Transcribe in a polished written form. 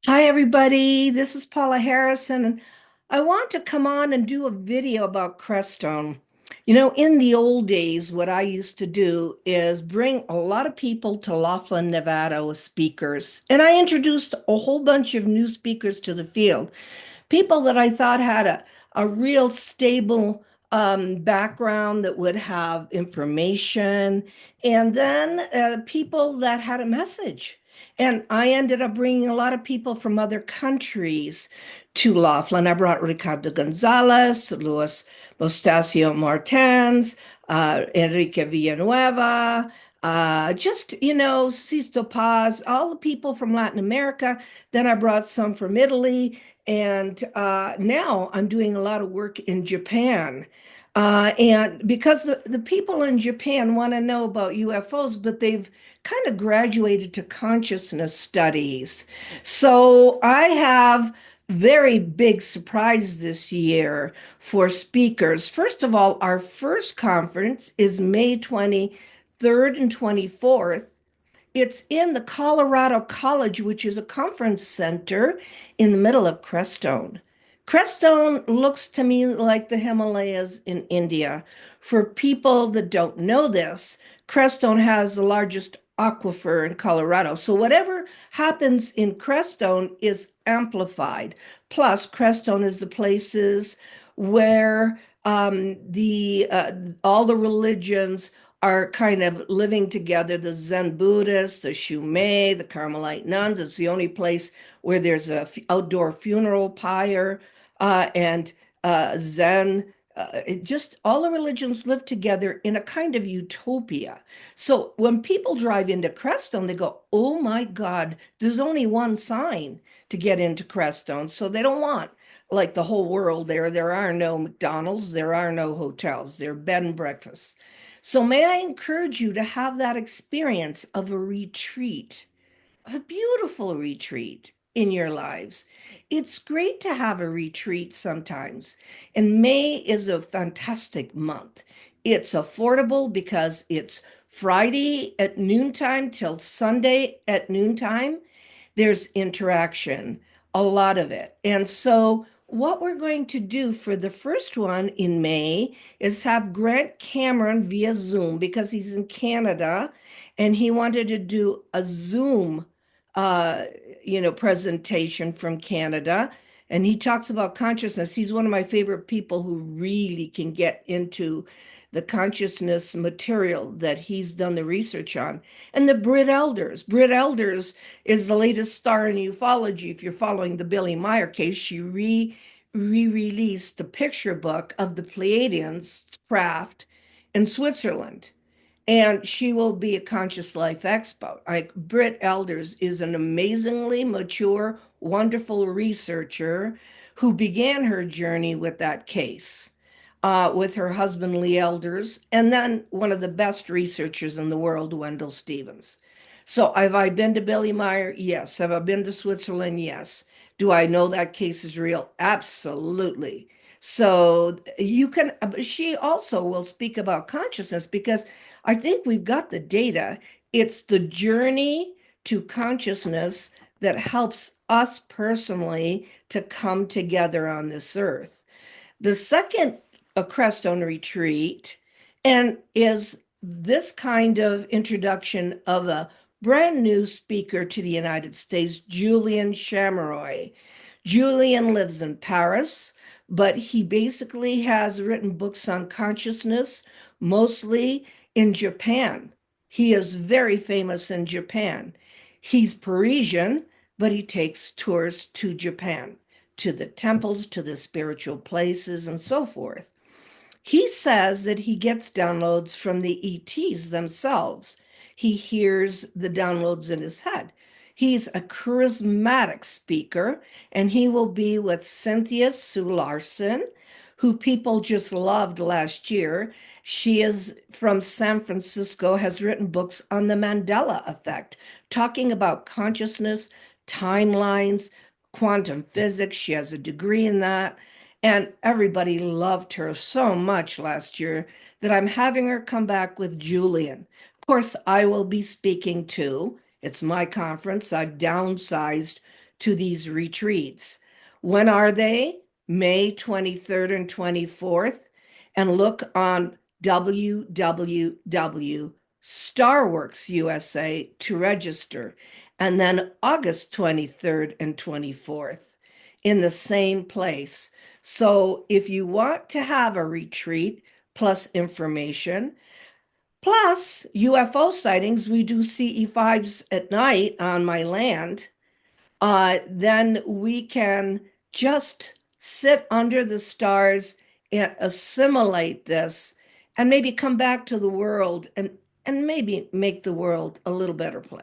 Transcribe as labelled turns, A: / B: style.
A: Hi, everybody. This is Paula Harrison, and I want to come on and do a video about Crestone. In the old days, what I used to do is bring a lot of people to Laughlin, Nevada with speakers, and I introduced a whole bunch of new speakers to the field, people that I thought had a real stable background that would have information, and then people that had a message. And I ended up bringing a lot of people from other countries to Laughlin. I brought Ricardo Gonzalez, Luis Mostacio Martins, Enrique Villanueva, Sisto Paz, all the people from Latin America. Then I brought some from Italy. And now I'm doing a lot of work in Japan. And because the people in Japan want to know about UFOs, but they've kind of graduated to consciousness studies. So I have very big surprise this year for speakers. First of all, our first conference is May 23rd and 24th. It's in the Colorado College, which is a conference center in the middle of Crestone. Crestone looks to me like the Himalayas in India. For people that don't know this, Crestone has the largest aquifer in Colorado. So whatever happens in Crestone is amplified. Plus, Crestone is the places where the all the religions are kind of living together. The Zen Buddhists, the Shumei, the Carmelite nuns. It's the only place where there's a outdoor funeral pyre and Zen. Just all the religions live together in a kind of utopia. So when people drive into Crestone, they go, "Oh my God, there's only one sign to get into Crestone." So they don't want like the whole world there. There are no McDonald's, there are no hotels, there are bed and breakfasts. So, may I encourage you to have that experience of a retreat, a beautiful retreat in your lives. It's great to have a retreat sometimes. And May is a fantastic month. It's affordable because it's Friday at noontime till Sunday at noontime. There's interaction, a lot of it. And so, what we're going to do for the first one in May is have Grant Cameron via Zoom because he's in Canada and he wanted to do a Zoom, uh, presentation from Canada. And he talks about consciousness. He's one of my favorite people who really can get into the consciousness material that he's done the research on. And the Brit Elders. Brit Elders is the latest star in ufology. If you're following the Billy Meyer case, she re-released the picture book of the Pleiadians craft in Switzerland. And she will be a conscious life expo. Like Britt Elders is an amazingly mature, wonderful researcher who began her journey with that case with her husband Lee Elders, and then one of the best researchers in the world, Wendell Stevens. So have I been to Billy Meyer? Yes. Have I been to Switzerland? Yes. Do I know that case is real? Absolutely. So you can, she also will speak about consciousness because I think we've got the data. It's the journey to consciousness that helps us personally to come together on this earth. The second a Crestone retreat and is this kind of introduction of a brand new speaker to the United States, Julian Chameroy. Julian lives in Paris, but he basically has written books on consciousness, mostly in Japan. He is very famous in Japan. He's Parisian, but he takes tours to Japan, to the temples, to the spiritual places, and so forth. He says that he gets downloads from the ETs themselves. He hears the downloads in his head. He's a charismatic speaker, and he will be with Cynthia Sue Larson, who people just loved last year. She is from San Francisco, has written books on the Mandela effect, talking about consciousness, timelines, quantum physics. She has a degree in that. And everybody loved her so much last year that I'm having her come back with Julian. Of course, I will be speaking too. It's my conference. I've downsized to these retreats. When are they? May 23rd and 24th. And look on www.StarworksUSA to register. And then August 23rd and 24th in the same place. So if you want to have a retreat plus information, plus UFO sightings, we do CE5s at night on my land, then we can just sit under the stars and assimilate this and maybe come back to the world and maybe make the world a little better place.